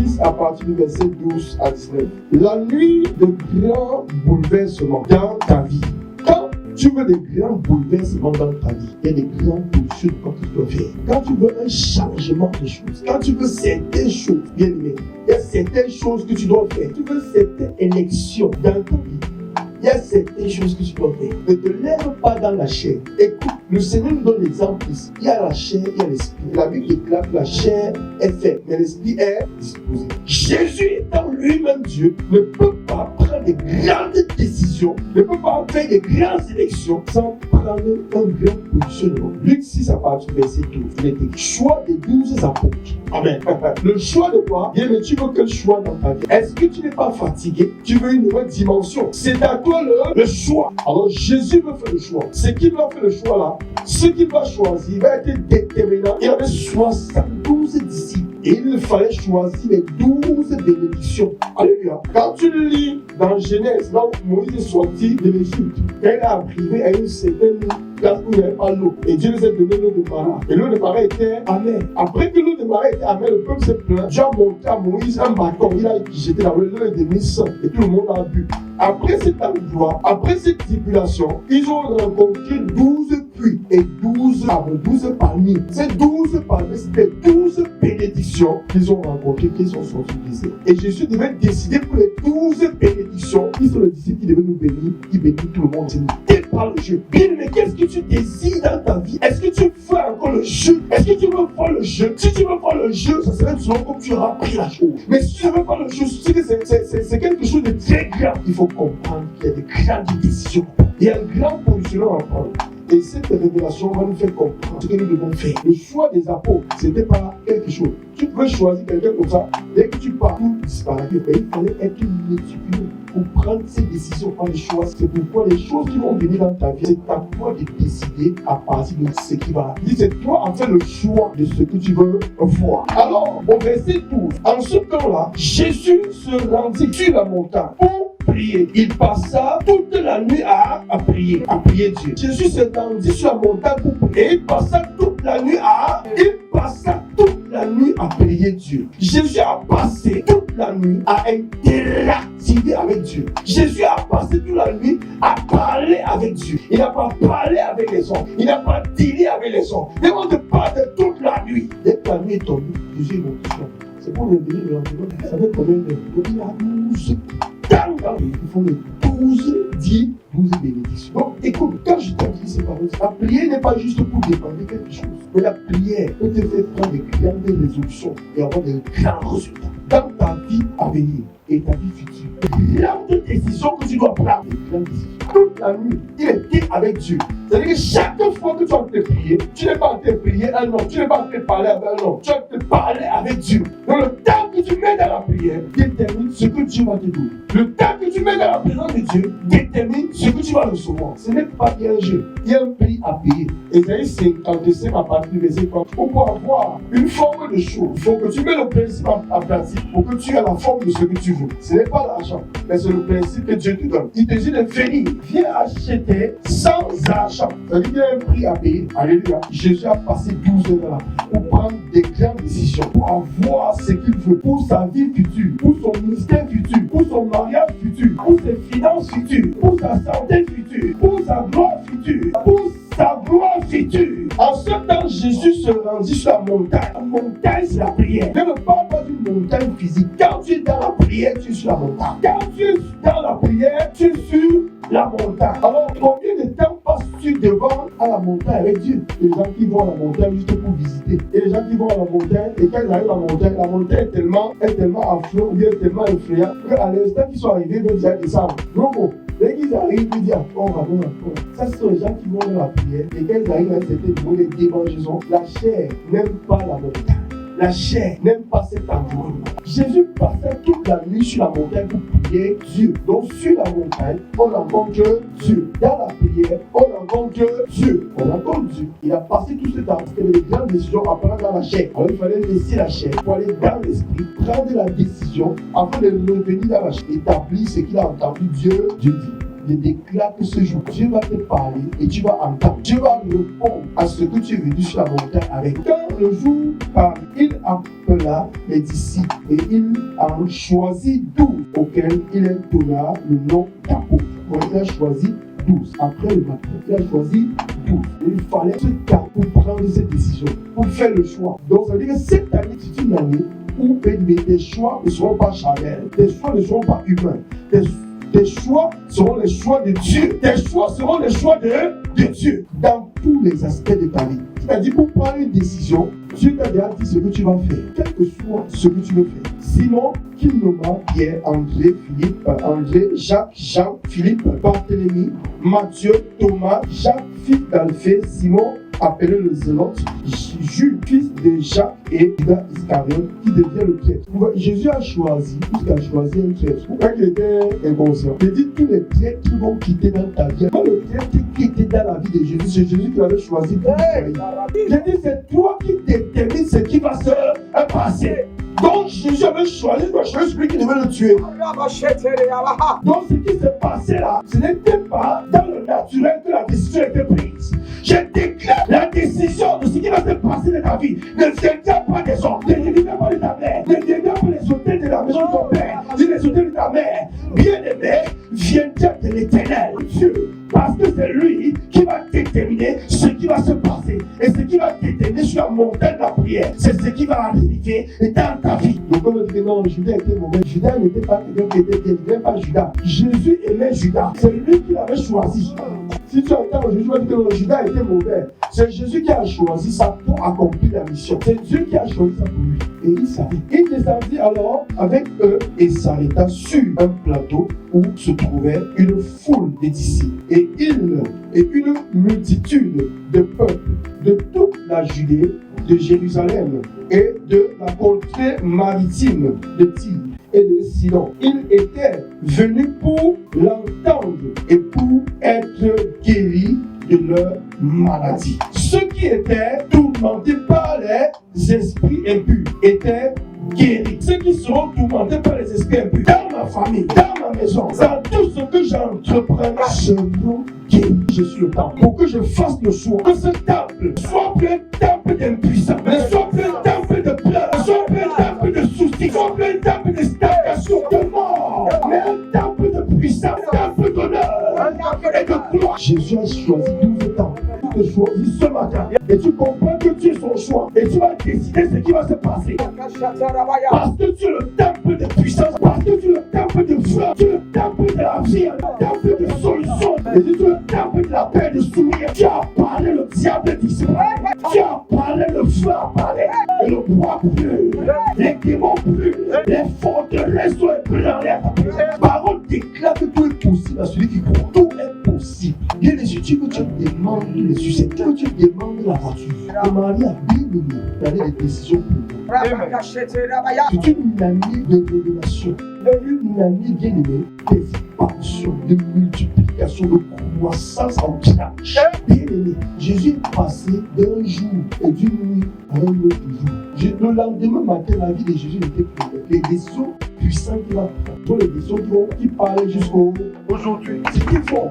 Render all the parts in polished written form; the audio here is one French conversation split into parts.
6 à partir du verset 12 à 19. La nuit de grands bouleversements dans ta vie. Quand tu veux des grands bouleversements dans ta vie, il y a des grandes positions que tu dois faire. Quand tu veux un changement de choses, quand tu veux certaines choses, bien aimé, il y a certaines choses que tu dois faire. Tu veux certaines élections dans ta vie. Il y a certaines choses que tu dois faire. Ne te lève pas dans la chair. Écoute, le Seigneur nous donne l'exemple ici. Il y a la chair, il y a l'esprit. La Bible déclare que la chair est faible, mais l'esprit est disposé. Jésus étant lui-même Dieu, ne peut pas prendre des grandes décisions, ne peut pas faire des grandes élections sans prendre un grand positionnement. Luc 6 à partir du verset 12. Il est écrit choix des 12 apôtres. Amen. Le choix de quoi? Bien, mais tu veux quel choix dans ta vie? Est-ce que tu n'es pas fatigué? Tu veux une nouvelle dimension? C'est à toi le choix. Alors Jésus veut faire le choix. C'est qui va faire le choix là? Ce qu'il va choisir va être déterminant. Il avait 72 disciples. Et il fallait choisir les 12 bénédictions. Alléluia. Quand tu lis dans Genèse, là où Moïse est sorti de l'Égypte, quand il est arrivé à une certaine place où il n'y avait pas l'eau, et Dieu nous a donné l'eau de Mara. Et l'eau de Mara était amère. Après que l'eau de Mara était amère, le peuple s'est plaint. Dieu a monté à Moïse un bâton. Il a jeté la l'eau est devenue sang. Et tout le monde a bu. Après cet endroit, après cette tribulation, ils ont rencontré 12 puits et 12 palmiers. Ces 12 palmiers, c'était 12 bénédictions qu'ils ont rencontrées, qu'ils sont sortis du désert. Et Jésus devait décider pour les 12 bénédictions. Ils sont les disciples qui devaient nous bénir, qui bénissent tout le monde. C'est pas le jeu. Bien, mais qu'est-ce que tu désires dans ta vie? Est-ce que tu fais encore le jeu? Est-ce que tu veux faire le jeu? Si tu veux faire le jeu, ça serait selon comme tu auras pris la chose. Mais si tu ne veux pas le jeu, c'est quelque chose de très grave. Il faut comprendre qu'il y a des grandes décisions. Il y a un grand positionnement à prendre. Et cette révélation va nous faire comprendre ce que nous devons faire. Le choix des apôtres, ce n'était pas quelque chose. Tu peux choisir quelqu'un comme ça, dès que tu pars, tout disparaît. Mais il fallait être méticuleux pour prendre ces décisions, prendre les choix. C'est pourquoi les choses qui vont venir dans ta vie, c'est à toi de décider à partir de ce qui va. C'est toi en fait le choix de ce que tu veux voir. Alors, au verset 12, en ce temps-là, Jésus se rendit sur la montagne pour prier. Il passa toute la nuit à prier Dieu. Jésus s'est rendu sur la montagne pour prier. Il passa toute la nuit à prier Dieu. Jésus a passé toute la nuit à interactiver avec Dieu. Jésus a passé toute la nuit à parler avec Dieu. Il n'a pas parlé avec les hommes. Il n'a pas dealé avec les hommes. Il de parler toute la nuit. Dès que la nuit est tombée, Jésus est monté sur la montagne. C'est pour le venir de l'environnement. Ça fait combien d'heures? Il y a 12 temps. Il faut les 12 bénédictions. Donc, écoute, quand je t'ai dit ces paroles, la prière n'est pas juste pour dépendre quelque chose. Mais la prière peut te faire prendre des grandes résolutions et avoir des grands résultats dans ta vie à venir et ta vie future. Grandes décisions que tu dois prendre. Des grandes décisions. Toute la nuit, il était avec Dieu. C'est-à-dire que chaque fois que tu es en train de prier, tu n'es pas en train de prier un homme, tu n'es pas en train de parler avec un homme, tu es en train de parler avec Dieu. Donc le temps que tu mets dans la prière détermine ce que Dieu va te donner. Le temps que tu mets dans la présence de Dieu détermine ce que tu vas recevoir. Ce n'est pas un jeu, il y a un prix à payer. Ésaïe 55 à partir du verset 3. Pour avoir une forme de chose, il faut que tu mets le principe en pratique pour que tu aies la forme de ce que tu veux. Ce n'est pas l'argent, mais c'est le principe que Dieu te donne. Il te dit de venir, viens acheter sans argent. Ça veut dire qu'il y a un prix à payer. Alléluia. Jésus a passé 12 heures dans la vie pour prendre des grandes décisions, pour avoir ce qu'il veut, pour sa vie future, pour son ministère futur, pour son mariage futur, pour ses finances futures, pour sa santé future, pour sa gloire future, pour sa gloire future. En ce temps, Jésus se rendit sur la montagne. La montagne, c'est la prière. Je ne parle pas d'une montagne physique. Quand tu es dans la prière, tu es sur la montagne. Quand tu es dans la prière, tu es sur la montagne. Alors, combien de temps passes-tu devant à la montagne avec Dieu? Les gens qui vont à la montagne juste pour visiter. Et les gens qui vont à la montagne, et quand ils arrivent à la montagne est tellement affluente, ou bien tellement effrayante, qu'à l'instant qu'ils sont arrivés, ils veulent déjà descendre. Donc, dès qu'ils arrivent, ils disent on va. Ça, ce sont les gens qui vont dans la prière. Et quand ils arrivent à cette niveau, les démangeaisons, la chair n'aime pas la montagne. La chair n'aime pas cet environnement. Jésus passait toute la nuit sur la montagne pour prier Dieu. Donc sur la montagne, on rencontre Dieu. Dans la prière, on rencontre Dieu. On rencontre Dieu. Il a passé tout ce temps. Parce qu'il y avait des grandes décisions à prendre dans la chair. Alors il fallait laisser la chair pour aller dans l'esprit, prendre la décision afin de revenir dans la chair, établir ce qu'il a entendu Dieu dit. Je déclare que ce jour, Dieu va te parler et tu vas entendre. Dieu va répondre à ce que tu es venu sur la montagne avec. Quand le jour, il appela les disciples et il en choisit 12 auxquels il donna le nom d'apôtres. Il a choisi 12. Après le matin, il a choisi 12. Et il fallait ce temps pour prendre cette décision, pour faire le choix. Donc ça veut dire que cette année, c'est une année où tes choix ne seront pas charnels, tes choix ne seront pas humains. Tes choix seront les choix de Dieu. Tes choix seront les choix de Dieu dans tous les aspects de ta vie. C'est-à-dire, pour prendre une décision, Dieu t'a déjà dit ce que tu vas faire, quel que soit ce que tu veux faire. Simon, Kinoma, Pierre, André, Philippe, André, Jacques, Jean, Philippe, Barthélemy, Matthieu, Thomas, Jacques, fils d'Alphée, Simon, appelé le Zélote, Jules, fils de Jacques et Judas Iscariote, qui devient le traître. Jésus a choisi, puisqu'il a choisi un traître. Pourquoi il était inconscient? Il dit tous les traîtres qui vont quitter dans ta vie. Pas le traître qui était dans la vie de Jésus, c'est Jésus qui l'avait choisi pour lui. J'ai dit, c'est toi qui détermines ce qui va se passer. Donc Jésus avait choisi celui qui devait le tuer. Donc ce qui s'est passé là, ce n'était pas dans le naturel que la décision était prise. Je déclare la décision de ce qui va se passer dans ta vie. Ne viendra pas des hommes, ne viendra pas de ta mère, ne viendra pas les hôtels de la maison de ton père, ni les hôtels de ta mère. Bien-aimé, viendra de l'Éternel, Dieu. Parce que c'est lui qui va déterminer ce qui va se passer. Et ce qui va déterminer sur la montagne de la prière, c'est ce qui va arriver dans ta vie. Donc, comme on dit, non, Judas était mauvais. Judas n'était pas quelqu'un qui était bien, il n'aimait pas Judas. Jésus aimait Judas. C'est lui qui l'avait choisi. Si tu entends aujourd'hui, tu vas dire que non, Judas était mauvais. C'est Jésus qui a choisi ça pour accomplir la mission. C'est Dieu qui a choisi ça pour lui. Et il savait. Il descendit alors avec eux et s'arrêta sur un plateau où se trouvait une foule de disciples. Et il et une multitude de peuples de toute la Judée, de Jérusalem et de la contrée maritime de Tyr et de Sidon. Ils étaient venus pour l'entendre et pour être guéris de leur maladie. Ceux qui étaient tourmentés par les esprits impurs étaient guéris. Ceux qui seront tourmentés par les esprits impurs, dans ma famille, dans ma maison, dans tout ce que j'entreprends, seront guéris. Je suis le temple. Pour que je fasse le choix, que ce temple soit plus un temple d'impuissance, ne soit plus un temple de pleurs, ne soit plus un temple de soucis, ne soit plus un temple de stagnation, de mort, mais un temple de puissance, un temple d'honneur et de gloire. Jésus a choisi 12 temples. Tu te choisis ce matin et tu comprends que tu es son choix et tu vas décider ce qui va se passer. Parce que tu es le temple de puissance, parce que tu es le temple de foi, tu es le temple de la vie, le temple de solution, et tu es le temple de la paix, de sourire. Tu as parlé, le diable disparaît. Tu as parlé, le feu a parlé, et le bois brûle, les démons brûlent, les forteresses sont ébranlées à ta place. Parole déclare que tout est possible à celui qui croit. Tout est possible. Bien les tu que tu demandes les succès, que tu demandes la voiture. Le mari a bien aimé d'aller des décisions pour toi. C'est une année de révélation, une année bien aimée d'expansion, de multiplication, de croissance en crash. Bien aimé, Jésus est passé d'un jour et d'une nuit à un autre jour. Le lendemain matin, la vie de Jésus était complète. Les décisions puissantes qu'il a prises sont les décisions qui parlent jusqu'au aujourd'hui. C'est qu'il faut.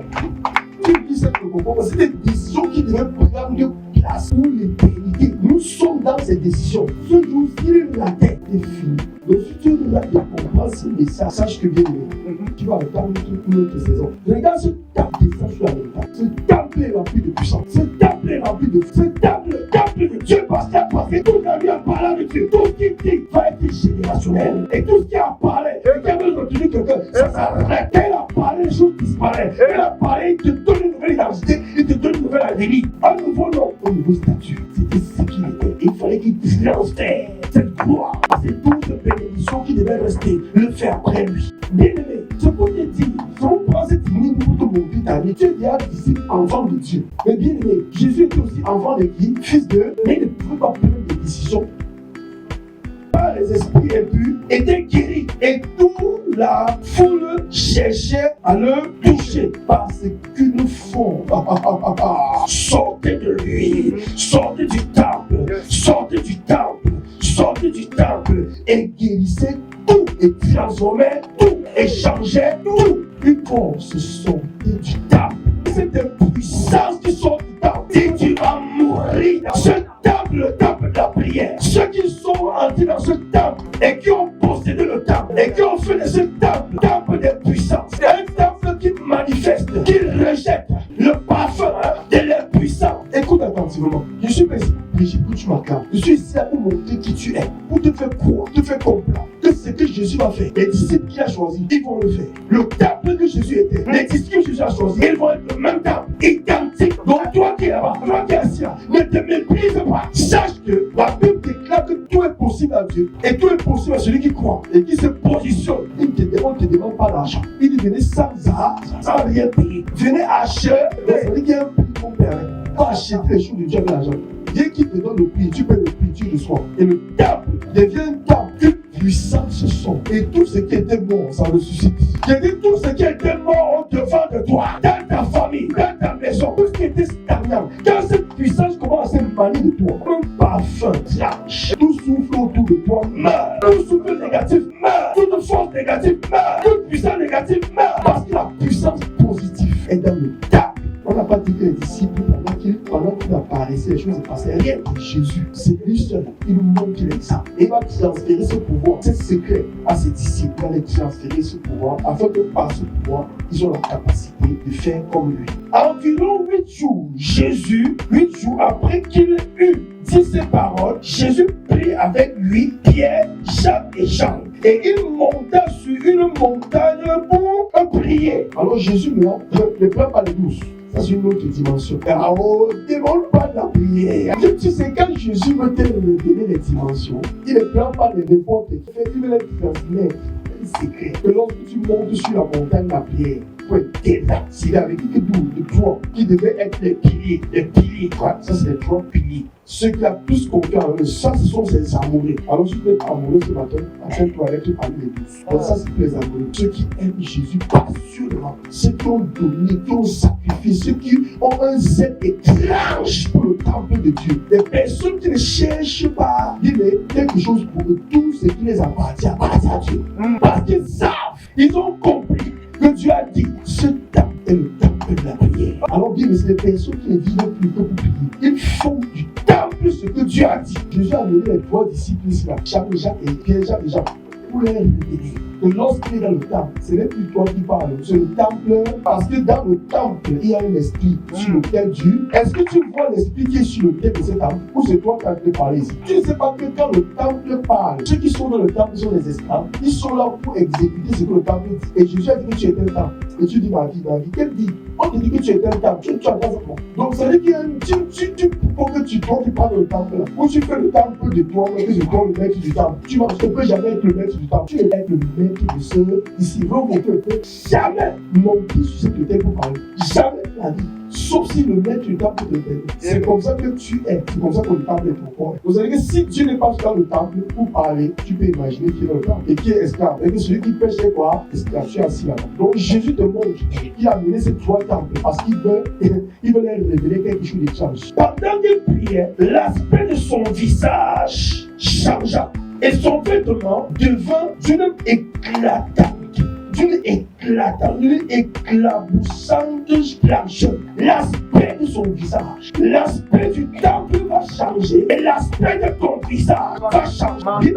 Tu dis ça que comprends, c'est des décisions qui devaient prendre place pour l'éternité. Nous sommes dans ces décisions. Ce jour-ci, la tête est finie. Donc si tu es là et comprends ce message, sache que bien aimé, tu vas attendre toute une autre saison. Regarde ce temple qui est sur la montagne. Ce temple est rempli de puissance. Ce temple est rempli de feu. Ce temple, le temple de Dieu, parce qu'il a passé toute la vie en parlant de Dieu. Tout ce qui dit va être générationnel. Et tout ce qui a parlé, et qui a besoin de quelqu'un, ça s'arrête. Elle a parlé, les choses disparaissent. Elle a parlé, il te donne une nouvelle identité, il te donne une nouvelle avenir. Un nouveau nom, un nouveau statut. C'était ce qu'il était. Il fallait qu'il transfère cette gloire, ces 12 bénédictions qui devaient rester, le faire après lui. Bien aimé, ce qu'on te dit, si on prend cette ligne pour te montrer ta vie, tu es déjà disciple, enfant de Dieu. Mais bien aimé, Jésus était aussi enfant de qui? Fils de, mais il ne pouvait pas prendre des décisions. Les esprits impurs étaient guéris et toute la foule cherchait à le toucher parce qu'une foule sortait de lui, sortait du temple, sortait du temple, sortait du temple et guérissait tout et transformait tout et changeait tout. Une force sortait du temple. C'est une puissance qui sort du temple. Si tu vas mourir dans ce temple, le temple de la paix. temple et qui ont possédé le temple et qui ont fait de ce temple des puissances. C'est un temple qui manifeste, qui rejette le parfum de l'air puissant. Écoute attentivement. Je suis pas ici pour prêcher pour tu m'acclames. Je suis ici pour montrer qui tu es, pour te faire croire, te faire comprendre que ce que Jésus va faire, les disciples qu'il a choisis, ils vont le faire. Le temple que Jésus était, les disciples que Jésus a choisis, ils vont être le même temple, identique. Donc toi qui es là-bas, toi qui es assis là, ne te méprise pas. Sache que la Bible déclare que tout est possible à Dieu et tout est possible à celui qui croit et qui se positionne. Il ne te demande pas d'argent. Il dit venez sans rien payer. Venez acheter. C'est-à-dire qu'il y a un prix qu'on permet. Pas acheter les choses de Dieu avec l'argent. Dieu qui te donne le prix, tu payes le prix, tu reçois. Et le temple devient un temple que puissant se sont. Et tout ce qui était mort, ça ressuscite. J'ai dit tout ce qui était mort au devant de toi, dans ta famille, dans ta maison, tout ce qui était stagnant. Quand cette puissance commence à s'émaner de toi, un parfum tranche. Tout souffle autour de toi meurt. Tout souffle négatif meurt. Toute force négative meurt. Toute puissance négative meurt. Parce que la puissance positive est dans le temple. On n'a pas dit que les disciples, pendant qu'il apparaissait, les choses se passaient. Rien que Jésus, c'est lui seul. Il nous montre l'exemple. Et il va transférer ce pouvoir, ce secret à ses disciples. Il va les transférer ce pouvoir afin que par ce pouvoir, ils ont la capacité de faire comme lui. Environ 8 jours, Jésus, 8 jours après qu'il ait dit ces paroles, Jésus prit avec lui Pierre, Jacques et Jean. Et il monta sur une montagne pour prier. Alors Jésus ne pleure pas les douces. Ça, c'est une autre dimension. Alors, ne demande pas de la prière. Tu sais, quand Jésus veut te donner les dimensions, il ne prend pas les réponses qu'il fait, il veut les transmettre. C'est secret. Que lorsque tu montes sur la montagne de la prière, pour être délaxé, il avait dit que de toi, qui devaient être les piliers, quoi. Ça, c'est les 3 piliers. Ceux qui ont plus confiance en eux, ça, ce sont ces amoureux. Alors, si tu es amoureux ce matin, asseyez-toi avec eux parmi les douze. Donc, ça, c'est pour les amoureux. Ceux qui aiment Jésus passionnément, ceux qui ont donné, qui ont sacrifié, ceux qui ont un zèle étrange pour le temple de Dieu. Les personnes qui ne cherchent pas, mais quelque chose pour eux, tout ce qui les appartient à Dieu. Parce qu'ils savent, ils ont compris que Dieu a dit, ce temple est le temple de la prière. Alors bien, mais c'est des personnes qui ne vivent plus que pour prier. Ils font du temple ce que Dieu a dit. Jésus a amené les 3 disciples ici, Jacques et Pierre, Jacques et Jean, pour les révéler. Que lorsqu'il est dans le temple, ce n'est plus toi qui parles, c'est le temple, parce que dans le temple, il y a un esprit sur lequel Dieu. Est-ce que tu vois l'esprit qui est sur lequel de ce temple, ou c'est toi qui as fait parler ici? Tu ne sais pas que quand le temple parle, ceux qui sont dans le temple sont les esclaves, ils sont là pour exécuter ce que le temple dit. Et Jésus a dit que tu étais un temple. Et tu dis ma vie, quelle vie? On te dit que tu étais un temple, tu as pas ça. Donc ça veut dire qu'il y a un pour que tu parles le temple là. Ou tu fais le temple de toi, que c'est toi le maître du temple. Tu ne peux jamais être le maître du temple. Tu es être le maître de ceux ici. Donc, jamais monter sur cette terre pour parler. Jamais la vie. Sauf si le maître du temple te donne. C'est comme ça que tu es. C'est comme ça que le temple est ton corps. Vous savez que si Dieu n'est pas dans le temple pour parler, tu peux imaginer qu'il est dans le temple et qu'il est esclave. Et que celui qui pêche c'est quoi? Esclave. Tu es assis là-bas. Donc Jésus te montre qu'il a mené ces 3 temples parce qu'il veut leur révéler quelque chose d'étrange. Pendant qu'il priait, l'aspect de son visage changea et son vêtement devint d'une éclaboussante blancheur. L'aspect de son visage, l'aspect du temple va changer et l'aspect de ton visage va changer.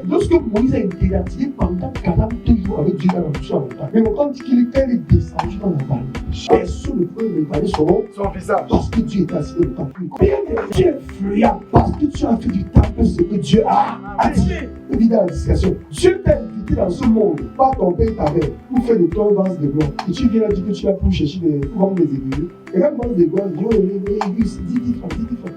Lorsque Moïse a été identifié pendant 40 jours avec Dieu dans la montagne, mais quand il est descendu dans la vallée, personne ne peut regarder son visage parce que Dieu est assis dans le temple. Bien, tu es fuyant parce que tu as fait du temple ce que Dieu a dit. Évidemment, la discrétion. Dieu t'a invité dans ce monde, pas ton père ta mère, pour faire de toi un vase de blanc. Et tu viens là dire que tu es là pour chercher pour vendre des aiguilles. Et quand vendre des blancs, il dit, les aiguilles, c'est 10 francs.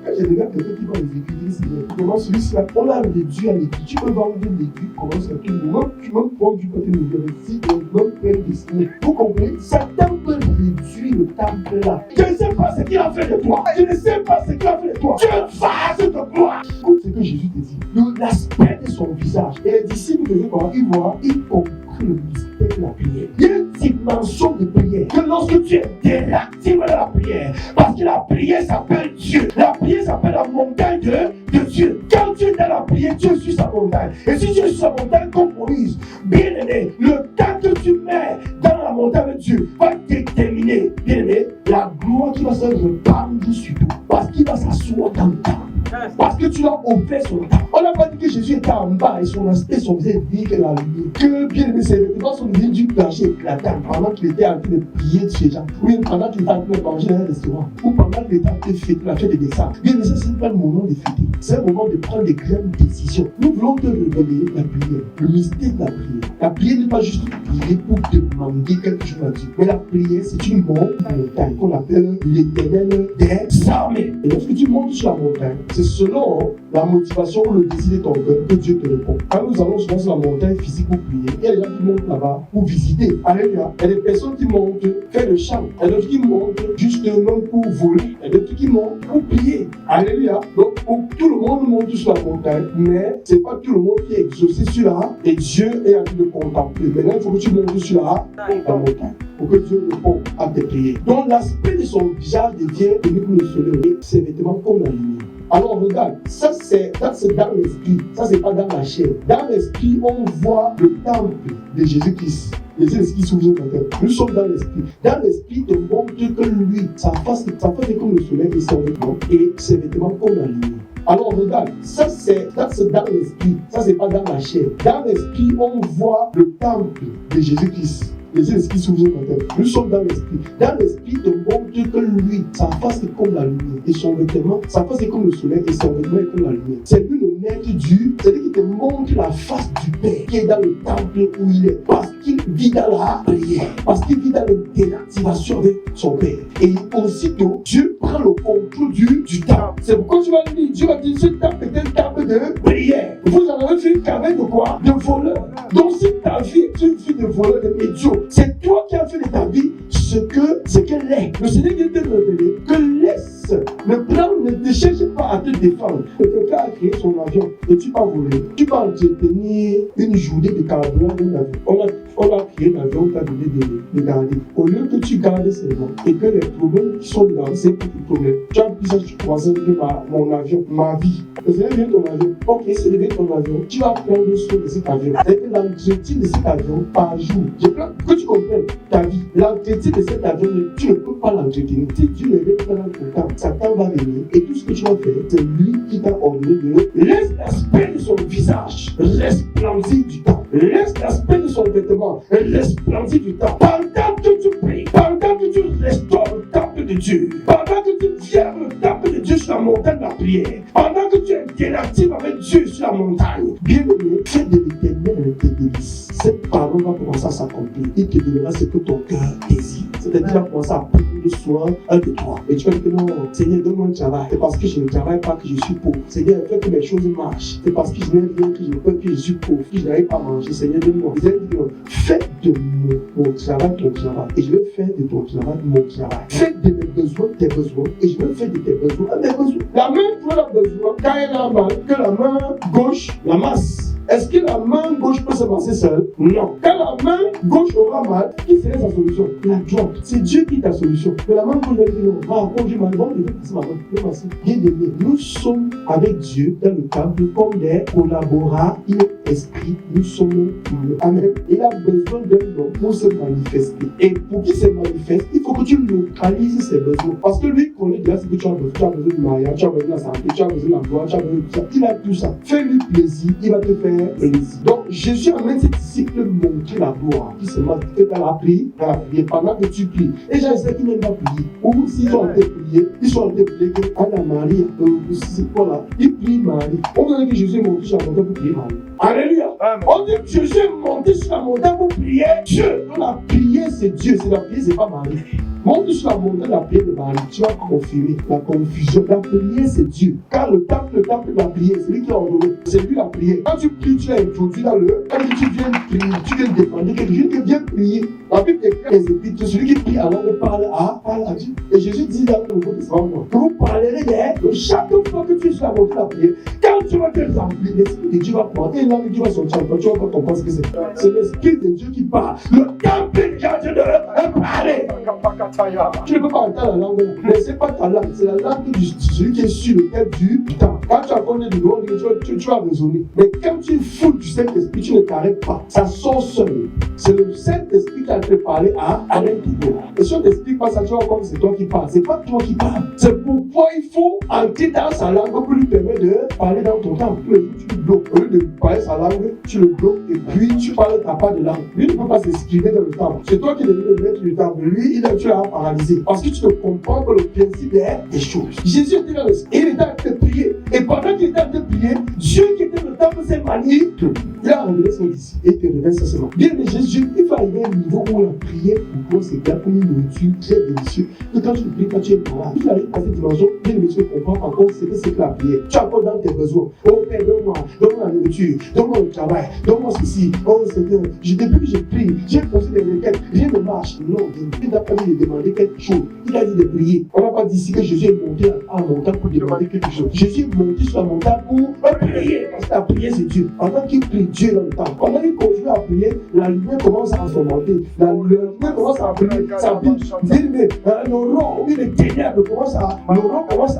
Quand j'ai des gars quelqu'un qui vend des aiguilles, c'est comment celui-ci-là, on a réduit à l'aiguille. Tu peux vendre des aiguilles, commence à tout le monde. Tu peux prendre du côté de l'université, même plein destiné. Vous comprenez? Satan peut réduire le temple là. Je ne sais pas ce qu'il a fait de toi. Je ne sais pas ce qu'il a fait de toi. Tu es face de gloire. Écoute ce que Jésus te dit. L'aspect de son visage. Et les disciples de comment ils voient, ils comprennent le mystère de la prière. Il y a une dimension de prière. Que lorsque tu es réactif à la prière, parce que la prière s'appelle Dieu. La prière s'appelle la montagne de Dieu. Quand tu es dans la prière, tu es sur sa montagne. Et si tu es sur sa montagne comme Moïse, bien aimé, le temps que tu mets dans la montagne de Dieu va déterminer, bien aimé, la gloire qui va se répandre sur toi. Parce qu'il va s'asseoir dans le temple. Parce que tu l'as ouvert son temps. On n'a pas dit que Jésus était en bas et son aspect, son visage dit que la lumière. Que bien aimé, c'est vêtements sont devenus du plancher éclatant pendant qu'il était en train de prier chez Jean. Oui, pendant qu'il était en train de manger dans un restaurant. Ou pendant qu'il était en train de fêter la fête des desserts. Bien aimé, ça, c'est pas le moment de fêter. C'est un moment de prendre des grandes décisions. Nous voulons te révéler la prière, le mystère de la prière. La prière n'est pas juste prier pour demander quelque chose à Dieu. Mais la prière, c'est une montagne qu'on appelle l'Éternel des armées. Et lorsque tu montes sur la montagne, c'est selon la motivation ou le désir de ton cœur que Dieu te répond. Quand nous allons souvent sur la montagne physique pour prier, il y a des gens qui montent là-bas pour visiter. Alléluia. Il y a des personnes qui montent faire le chant. Il y a d'autres qui montent justement pour voler. Il y a d'autres qui montent pour prier. Alléluia. Donc, tout le monde monte sur la montagne, mais c'est pas tout le monde qui est exaucé sur là et Dieu est en train de contempler. Maintenant, il faut que tu montes sur la montagne pour que Dieu réponde à tes prières. Donc, l'aspect de son visage devient comme le soleil et ses vêtements comme la lumière. Alors regarde, ça c'est dans l'esprit, ça c'est pas dans la chair. Dans l'esprit, on voit le temple de Jésus-Christ. Jésus-Christ s'ouvre maintenant. Nous sommes dans l'esprit. Dans l'esprit, te montre que lui, sa face est comme le soleil et son vêtement, et ses vêtements comme la lumière. Alors regarde, ça c'est dans l'esprit, ça c'est pas dans la chair. Dans l'esprit, on voit le temple de Jésus-Christ. Les esprits s'ouvrent maintenant. Nous sommes dans l'esprit. Dans l'esprit, te montre que lui, sa face est comme la lumière. Et son vêtement, sa face est comme le soleil et son vêtement est comme la lumière. C'est lui le maître c'est lui qui te montre la face du Père qui est dans le temple où il est. Parce qu'il vit dans la prière. Parce qu'il vit dans l'interactivation avec son Père. Et aussitôt, Dieu prend le contrôle du temple. C'est pourquoi tu vas dire, Dieu va dire, ce temple est un temple de prière. Vous en avez fait une caverne de quoi? De voleurs. Donc si ta vie est une vie de voleur, de médiocre, c'est toi qui as fait de ta vie ce qu'elle est. Le Seigneur vient te révéler que laisse le plan, ne te cherche pas à te défendre. Quelqu'un a créé son avion et tu vas voler. Tu vas entretenir une journée de carburant d'un avion. On a créé l'avion, on t'a donné de garder. Au lieu que tu gardes seulement et que les problèmes qui sont dedans, c'est pour tes problèmes. Tu as plus à te croiser que mon avion, ma vie. Le Seigneur vient ton avion. Ok, c'est devenu ton avion. Tu vas prendre soin de cet avion. C'est que l'entretien de cet avion par jour. Je veux que tu comprennes ta vie. L'entretien de cet avion, tu ne peux pas l'entretenir. Si tu ne veux pas l'entretenir, Satan va venir et tout ce que tu vas faire, c'est lui qui t'a ordonné de laisse l'aspect de son visage resplendir du temps. Laisse l'aspect de son vêtement resplendir du temps. Pendant que tu pries, pendant que tu restaures le temple de Dieu, pendant que tu viens le temple de Dieu sur la montagne de la prière, pendant que tu interactives avec Dieu sur la montagne, bien aimé, fais de l'Éternel tes délices. Cette parole va commencer à s'accomplir. Il te donnera ce que ton cœur désire. C'est-à-dire qu'il va commencer à prendre soin de toi. Et tu vas dire que non, Seigneur, donne-moi un travail. C'est parce que je ne travaille pas que je suis pauvre. Seigneur, fais que mes choses marchent. C'est parce que je n'ai rien que je ne peux que je suis pauvre, que je n'arrive pas à manger. Seigneur, donne-moi. Fais de mon travail ton travail. Et je vais faire de ton travail mon travail. Fais de mes besoins tes besoins. Et je vais faire de tes besoins mes besoins. La main pour a besoin, quand elle a mal, que la main gauche la masse. Est-ce que la main gauche peut se masser seule? Non. Quand la main gauche aura mal, qui serait sa solution? La droite. C'est Dieu qui est ta solution. Mais la main gauche va dire non. Ah, quand j'ai mal, bon, je vais passer ma main. Je vais passer. Bien aimé, nous sommes avec Dieu dans le temple comme des collaborateurs. Il est esprit. Nous sommes. Amen. Il a besoin d'un homme pour se manifester. Et pour qu'il se manifeste, il faut que tu localises ses besoins. Parce que lui connaît déjà ce que tu as besoin. Tu as besoin de mariage, tu as besoin de la santé, tu as besoin de l'emploi, tu as besoin de tout ça. Il a tout ça. Fais-lui plaisir. Il va te faire plaisir. Donc Jésus amène ses disciples montrer la gloire qui se manifeste dans la prière, pendant que tu pries. Et j'ai ceux qui n'aiment pas prier. Ou s'ils sont en train de prier, ils sont en train de prier que Anna Marie, voilà, ils prient Marie. On dit que Jésus est monté sur la montagne pour prier Marie. Alléluia. On dit que Jésus est monté sur la montagne pour prier Dieu. Donc la prière c'est Dieu, c'est la prière, c'est pas Marie. Monte sur la montagne la prière de Marie, tu vas confirmer la confusion. La prière c'est Dieu. Car le temple de la prière, c'est lui qui a ordonné. C'est lui la prière. Quand tu pries, tu l'as introduit dans le. Quand tu viens prier, tu viens dépendre quelque chose qui vient prier. La Bible déclare les épîtres, celui qui prie alors parle à Dieu. Et Jésus dit dans le Nouveau Testament que vous parlerez de chaque fois que tu es sur la montagne de la prière. Quand tu vas te remplir, l'esprit de Dieu va prendre et l'âme qui va sortir en toi, tu vas pas comprendre ce que c'est. C'est l'esprit de Dieu qui parle. Le temple de Dieu de parler. Tu ne peux pas entendre la langue, mais ce n'est pas ta langue, c'est la langue de celui qui est sur le tête du temps. Quand tu as connu du grand, tu vas raisonner. Mais quand tu fous du Saint-Esprit, tu ne t'arrêtes pas. Ça sort seul. C'est le Saint-Esprit qui a fait parler à l'intérieur. Et si on t'explique pas ça, tu vas voir que c'est toi qui parles. C'est pas toi qui parles. C'est pour pourquoi il faut entrer dans sa langue pour lui permettre de parler dans ton temps. Tous les jours, tu le bloques. Au lieu de parler sa langue, tu le bloques et puis tu parles ta part de langue. Lui ne peut pas s'exprimer dans le temple. C'est toi qui es devenu le maître du temple. Lui, tu l'as paralysé. Parce que tu ne comprends pas le principe des choses. Jésus était dans le et il était en train de prier. Et pendant qu'il était en train de prier, Dieu qui était dans le temple s'est manié. Il a révélé son disciple et te révèle ça seulement. Bien mais Jésus, il va arriver à un niveau où la prière pour toi, c'est bien pour une nourriture très délicieuse. Que quand tu pries, quand tu es malade, il arrive à cette dimension, bien mais tu ne comprends pas encore ce que c'est que la prière. Tu as encore dans tes besoins. Oh Père, donne-moi la nourriture, donne-moi le travail, donne-moi ceci. Oh Seigneur, depuis que je prie, j'ai posé des requêtes, rien ne marche. Non, il n'a pas dit de demander quelque chose. Il a dit de prier. On n'a pas dit ici que Jésus est monté à la montagne pour demander quelque chose. Jésus est monté sur la montagne pour prier. Parce que la prière, c'est Dieu. Pendant qu'il prie, Dieu est dans le temps. Pendant qu'il continue à prier, la lumière commence à s'augmenter. La lumière commence à prier. Ça dit, mais l'aurore, oui, les ténèbres commencent à venir. L'aurore commence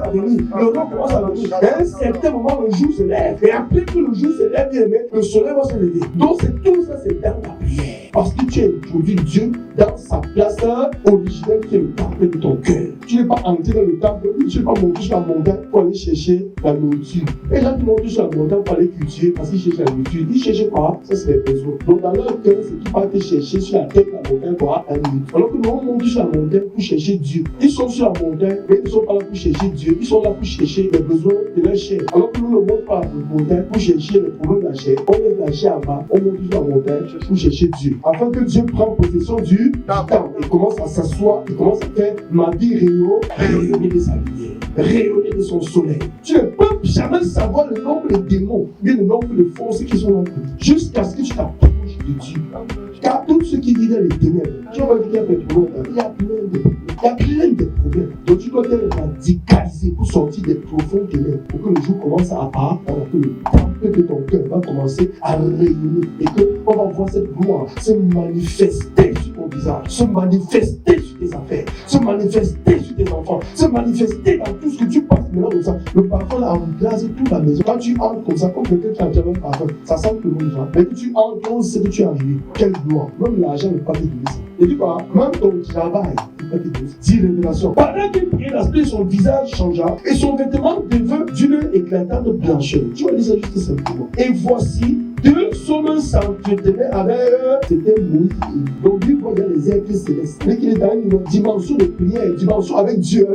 à venir. À un certain moment, le jour se lève. Et après que le jour se lève, le soleil va se lever. Donc, tout ça, c'est dans la prière. Parce que tu as introduit Dieu dans sa place originelle qui est le temple de ton cœur. Tu n'es pas entré dans le temple, tu n'es pas monté sur la montagne pour aller chercher la nourriture. Et là, tu montes sur la montagne pour aller cultiver parce qu'ils cherchent la nourriture. Ils cherchent quoi? Ça, c'est les besoins. Donc, dans leur cœur, c'est qu'ils partent chercher sur la tête de la montagne pour la nourriture. Alors que nous, on monte sur la montagne pour chercher Dieu. Ils sont sur la montagne, mais ils ne sont pas là pour chercher Dieu. Ils sont là pour chercher les besoins de leur chair. Alors que nous ne montons pas la montagne pour chercher les problèmes de la chair. On laisse la chair en bas, on monte sur la montagne pour chercher Dieu. Afin que Dieu prenne possession du temps. Il commence à s'asseoir, il commence à faire ma vie rayonner de sa lumière, rayonner de son soleil. Tu ne peux jamais savoir le nombre de démons, mais le nombre de forces qui sont là, jusqu'à ce que tu t'approches de Dieu. Car tout ce qui vit dans les ténèbres, tu vas dire qu'il y a plein de problèmes. Il y a plein de problèmes. Donc tu dois être radicalisé pour sortir des profondes ténèbres, pour que le jour commence à apparaître, alors que le temple de ton cœur va commencer à rayonner et qu'on va voir cette gloire se manifester sur ton visage, se manifester sur tes affaires, se manifester sur tes enfants, se manifester dans tout ce que tu passes maintenant comme ça. Le parfum là remplace toute la maison. Quand tu entres comme ça, comme quelqu'un qui a déjà un parfum, ça sent tout le monde. Mais que tu entres, on sait que tu es arrivé. Quelle gloire. Même l'argent ne peut pas te donner ça. Et dis quoi? Même ton travail ne peut pas te donner ça. 10 révélations. Pendant qu'il priait, l'aspect de son visage changea et son vêtement devint d'une éclatante blancheur. Tu vas dire ça juste simplement. Et voici, deux hommes s'entretenaient avec eux. C'était Moïse. Donc lui, il y a les êtres célestes. Mais qu'il est dans une dimension de prière, dimension avec Dieu,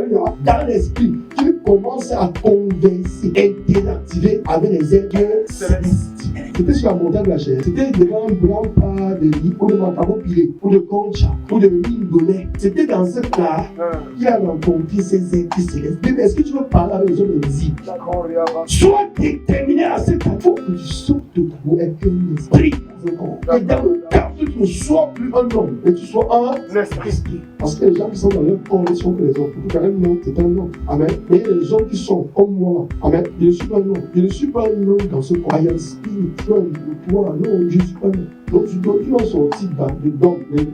dans l'esprit. Tu commences à converser, interactiver avec les êtres célestes. C'était sur la montagne de la chair. C'était devant un grand pas de riz, ou de macabo pilé, ou de concha, ou de lingonnais. C'était dans ce cas qu'il a rencontré ces êtres célestes. Mais est-ce que tu veux parler avec les hommes invisibles? Sois déterminé à ce temps. Il faut que tu sortes de ta peau avec un esprit dans un corps. Et dans le cas où tu ne sois plus un homme, mais tu sois un esprit. Parce que les gens qui sont dans leur corps, ils sont que les hommes. Pour un homme, c'est un homme. Amen. Mais il y a des gens qui sont comme moi. Amen. Je ne suis pas un homme. Je ne suis pas un homme dans ce corps. Il y a un spirit. Toi, non, je ne suis pas un homme. Donc tu dois sortir de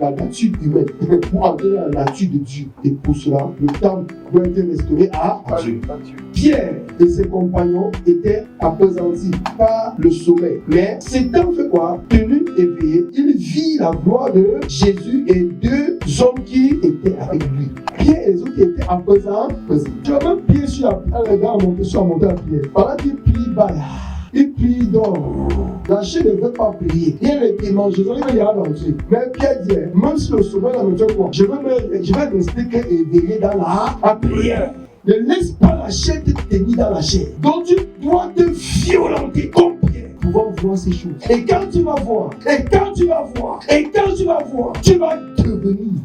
la nature humaine pour entrer dans la nature de Dieu. Et pour cela, le temple doit être restauré à Dieu. Pierre et ses compagnons étaient appesantis par le sommeil. Mais s'étant fait quoi? Tenu éveillé, il vit la gloire de Jésus et deux hommes qui étaient avec lui. Pierre et les autres qui étaient apesantis. Tu vas même Pierre sur la gars monter sur la montagne à Pierre. Pendant qu'il prie, il prie donc. La chair ne veut pas prier. Il y a les démangeaisons, il y a l'entrée. Mais Pierre dit, même si le sommeil là me fait quoi, je vais rester éveillé dans la prière. Ne laisse pas la chair te tenir dans la chair. Donc tu dois te violenter comme Pierre pour pouvoir voir ces choses. Et quand tu vas voir, tu vas devenir.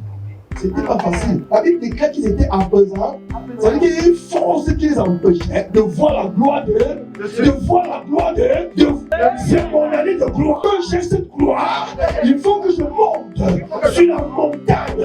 C'était pas facile. La Bible déclare qu'ils étaient apaisants. Ça veut dire qu'il y a une force qui les empêchait de voir la gloire de c'est mon année de gloire. Quand j'ai cette gloire, il faut que je monte sur la montagne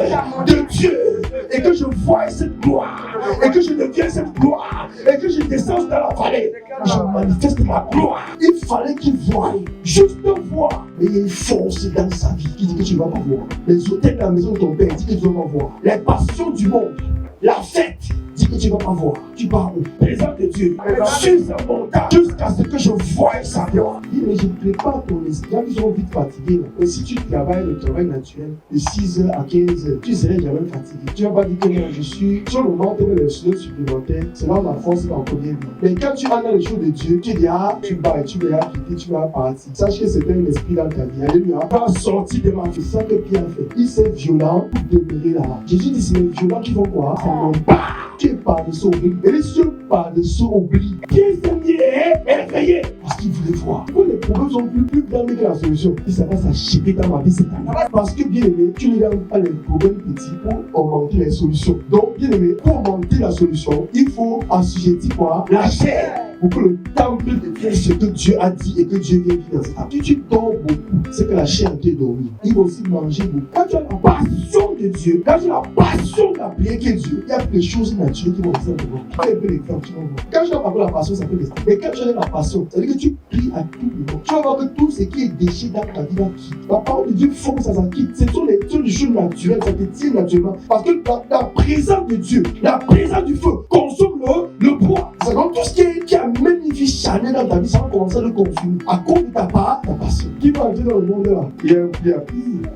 de Dieu et que je voie cette gloire et que je devienne cette gloire et que je descende dans la vallée. Je manifeste ma gloire. Il fallait qu'il voie, juste voir. Mais il y a une force dans sa vie qui dit que tu ne vas pas voir. Les hôtels de la maison de ton père disent que tu ne vas pas voir. Les passions du monde, la fête, dit que tu ne vas pas voir. tu pars où? Présent de Dieu. Sur sa montagne jusqu'à ce que je voie sa gloire. Il dit, mais je prépare ton esprit. Ils sont vite fatigués. Là. Et si tu travailles le travail naturel de 6h à 15h, tu serais jamais fatigué. Tu vas pas dire que non, je suis sur le moment de les choses supplémentaires. C'est là ma force va encore bien. Mais quand tu entres dans les choses de Dieu, tu dis, ah, tu vas quitter, tu vas partir. Sache que c'est un esprit dans ta vie. Alléluia. Tu vas sortir de ma vie. C'est ça que Pierre a fait. Il s'est violent pour demeurer là-bas. Jésus dit, c'est les violents qui vont quoi? Ça n'ont pas. Tu es par-dessous oubli. Et les cieux par-dessous oubli. Pierre s'est mis éveillé. Parce qu'il voulait voir. Quand les problèmes sont plus grands que la solution, il s'en va s'acheter dans ma vie cette année. Parce que bien aimé, tu ne regardes pas les problèmes petits pour augmenter les solutions. Donc, bien aimé, pour augmenter la solution, il faut assujettir quoi? La chair. Pour que le temple devienne ce que Dieu a dit et que Dieu vient vivre dans cette âme. Si tu dors beaucoup, c'est que la chair te dormir. Il va aussi manger beaucoup. Quand tu as la passion de Dieu, quand tu as la passion de la prière qui est Dieu, il y a des choses naturelles qui vont venir devant. Tu as un peu l'exemple, tu vas voir. Quand tu n'as pas la passion, ça peut rester. Mais quand tu as la passion, ça veut dire que tu pries à tout moment. Tu vas voir que tout ce qui est déchet dans ta vie va quitter. La parole de Dieu fonce, ça quitte. Ce sont les choses naturelles, ça te tient naturellement. Parce que la présence de Dieu, la présence du feu consomme le poids. C'est donc tout ce qui amène une vie charnelle dans ta vie, ça va commencer à le consumer. À cause de ta passion. Qui va entrer dans le monde là?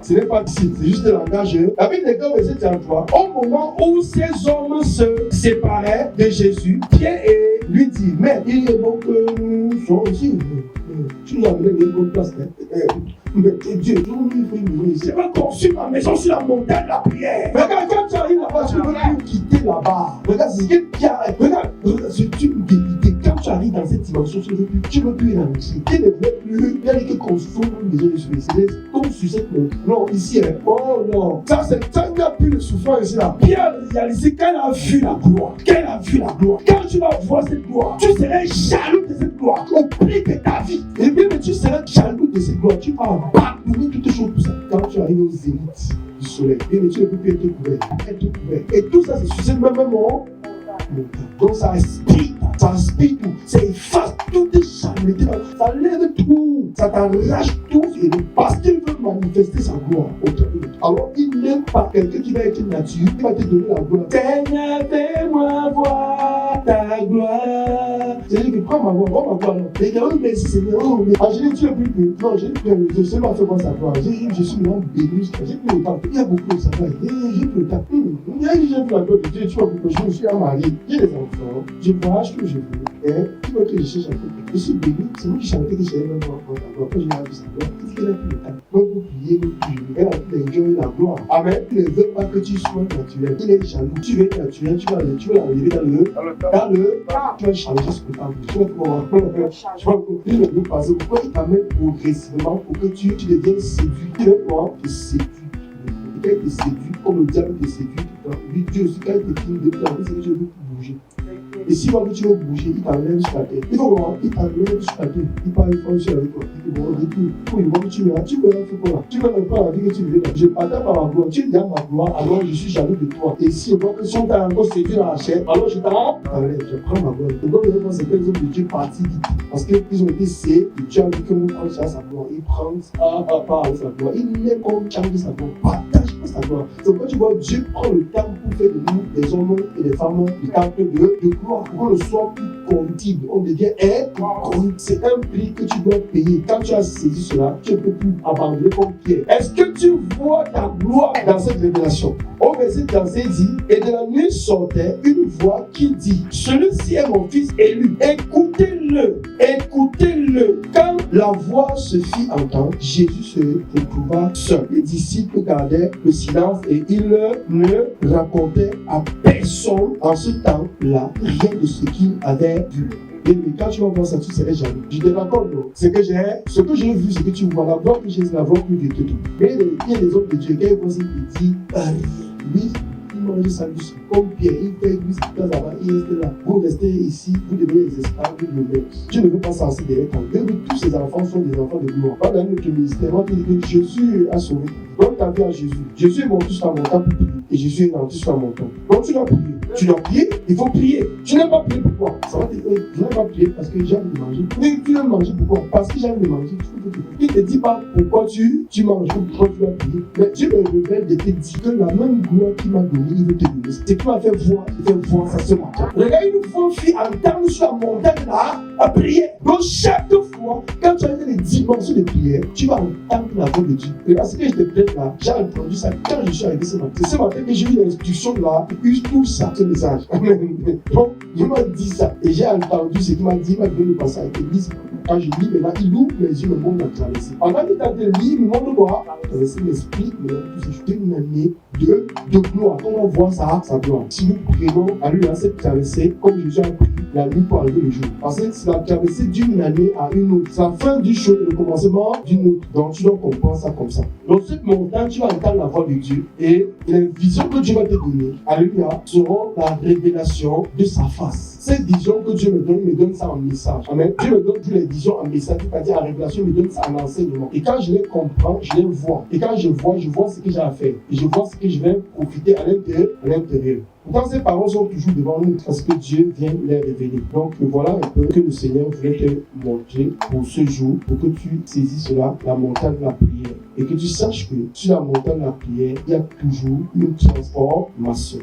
Ce n'est pas ici, c'est juste un langage. La Bible est comme verset 33. Au moment où ces hommes se séparaient de Jésus, Pierre lui dit, mais il est bon que nous soyons ici. Tu nous as amené une bonne place. Mais Dieu, je vais construire ma maison sur la montagne de la prière. Regarde, quand tu arrives là-bas, tu ne veux plus quitter là-bas. Regarde, c'est ce que Pierre. Regarde, c'est une vérité. Quand tu arrives dans cette dimension, tu ne veux plus rentrer. Tu ne veux plus. Il y a des qui construisent une maison de souffrance. Tombe sur cette montagne. Non, ici, oh non. Ça, il n'y a plus de souffrance ici là. Pierre a réalisé qu'elle a vu la gloire. Qu'elle a vu la gloire. Quand tu vas voir cette gloire, tu serais jaloux de cette gloire. Au prix de ta vie. Et bien, mais tu serais jaloux de cette gloire. Tu vas abandonner toutes les choses pour ça. Quand tu arrives au zénith du soleil, bien, mais tu ne peux plus être couvert. Et tout ça, c'est sur cette même moment. Donc ça aspire tout, ça efface toutes les charnalités, ça lève tout, ça t'arrache tout, et parce qu'il veut manifester sa gloire autant que l'autre. Alors il n'aime pas quelqu'un qui va être nature, qui va te donner la gloire. Seigneur, fais-moi voir ta gloire. C'est-à-dire que prends ma gloire, mais il y a un merci Seigneur, oh, mais Angélique, tu n'es plus que, non, je sais pas faire voir sa gloire, je suis vraiment béni, j'ai plus le temps, il y a beaucoup de travail, j'ai plus le temps, j'ai plus la gloire de Dieu, tu vois, je suis un mari. J'ai des enfants, je voyage que je veux, et tu vois que je cherche un peu. Je suis béni, c'est moi qui chantais que j'avais même encore ta gloire. Quand j'ai vu sa gloire, il dit qu'elle a plus le temps. Donc vous priez, elle a pu enjoyer la gloire. Amen. Il ne veut pas que tu sois naturel. Il est jaloux. Tu veux être naturel, tu vas l'enlever dans le tu vas changer ce que tu as vu. Tu vas comment il ne veut pas. C'est pourquoi il t'amène progressivement pour que tu deviennes séduit. Tu veux quoi? Tu séduis. Quand il te séduit, comme le diable te séduit, lui, Dieu aussi, quand il te filme de plus en plus, c'est que tu veux bouger. Et si moi, tu veux bouger, il t'enlève sur la tête. Il faut voir, il t'enlève sur la tête. Il parle fort sur avec toi. Il te voit, pour il voit que tu verras. Tu verras, fais quoi? Tu verras pas la vie que tu veux. Je partage par ma gloire. Tu viens ma gloire, alors je suis jaloux de toi. Et si je vois que si on t'a encore séduit dans la chair, alors je t'enlève, je prends ma gloire. Et donc, c'est que les hommes de Dieu partis vite. Parce qu'ils ont été séduits. Et Dieu a dit que nous prenons sa gloire. Il prend part avec sa gloire. Il n'aime comme changer sa gloire. Partage pas sa gloire. C'est pourquoi tu vois, Dieu prend le temps pour faire de nous, des hommes et des femmes, du temple de gloire. Pour qu'on ne soit plus corruptible, on devient incorruptible. C'est un prix que tu dois payer. Quand tu as saisi cela, tu ne peux plus abandonner comme Pierre. Est-ce que tu vois ta gloire dans cette révélation? Au verset 35 dit, et de la nuit sortait une voix qui dit, celui-ci est mon fils élu, écoutez-le, écoutez-le. Quand la voix se fit entendre, Jésus se retrouva seul. Les disciples gardaient le silence et ils ne racontaient à personne en ce temps-là rien de ce qu'il avait vu. Et quand tu vas voir ça, tu serais jaloux. Je te raconte, ce que j'ai vu, ce que tu vois, la voix que j'ai, c'est la voix que je te donne. Mais il y a des hommes de Dieu, quand ils voient ça, ils disent, lui, il mange sa vie comme Pierre, il fait lui, il reste là. Vous restez ici, vous devenez les esclaves de vous-même. Tu ne veux pas s'en derrière ton Dieu, tous ces enfants sont des enfants de gloire. Pas dans notre ministère, on te dit que Jésus a sauvé. Donne ta vie à Jésus. Jésus est monté sur la montagne pour prier. et Jésus est rentré sur la montagne. Donc tu dois prier. Tu dois prier, il faut prier. Tu n'aimes pas prier pourquoi? Ça va te dire, je n'aime pas prier parce que j'aime de manger. Mais tu aimes manger pourquoi? Parce que j'aime de manger. Il ne te dit pas pourquoi tu manges ou pourquoi tu dois prier. Mais Dieu me révèle de te dire que la même gloire qu'il m'a donnée, il veut te donner. C'est qui m'a fait voir ça ce matin. Regarde, une fois, fille entendre sur la montagne là, à prier. Donc chaque fois, quand tu as les dimensions de prière, tu vas entendre la voix de Dieu. Et parce que je te prête là, j'ai entendu ça quand je suis arrivé ce matin. C'est ce matin que j'ai eu l'instruction là, et puis tout ça, ce message. Amen. Donc, il m'a dit ça. Et j'ai entendu ce qu'il m'a dit, il m'a donné le passage avec l'église. Quand je lis, maintenant, il ouvre les yeux, le monde a traversé. Pendant qu'il t'a dit, il me montre quoi? Traverser l'esprit, mais tout c'est une année de gloire. Quand on voit ça, ça gloire. Si nous prenons à lui, à cette traversée, comme Jésus a pris la nuit pour arriver le jour. Parce que c'est la traversée d'une année à une autre. C'est la fin du jour et le commencement d'une autre. Donc, tu dois comprendre ça comme ça. Donc, cette montagne, tu vas entendre la voix de Dieu et les visions que Dieu va te donner, alléluia, seront la révélation de sa face. Ces visions que Dieu me donne ça en message. Amen. Dieu me donne toutes les visions en message, c'est-à-dire en révélation, il me donne ça en enseignement. Et quand je les comprends, je les vois. Et quand je vois ce que j'ai à faire. Et je vois ce que je vais profiter à l'intérieur. Pourtant, ces paroles sont toujours devant nous parce que Dieu vient les révéler. Donc, voilà un peu que le Seigneur voulait te montrer pour ce jour, pour que tu saisisses cela, la montagne de la prière. Et que tu saches que sur la montagne de la prière, il y a toujours une transformation.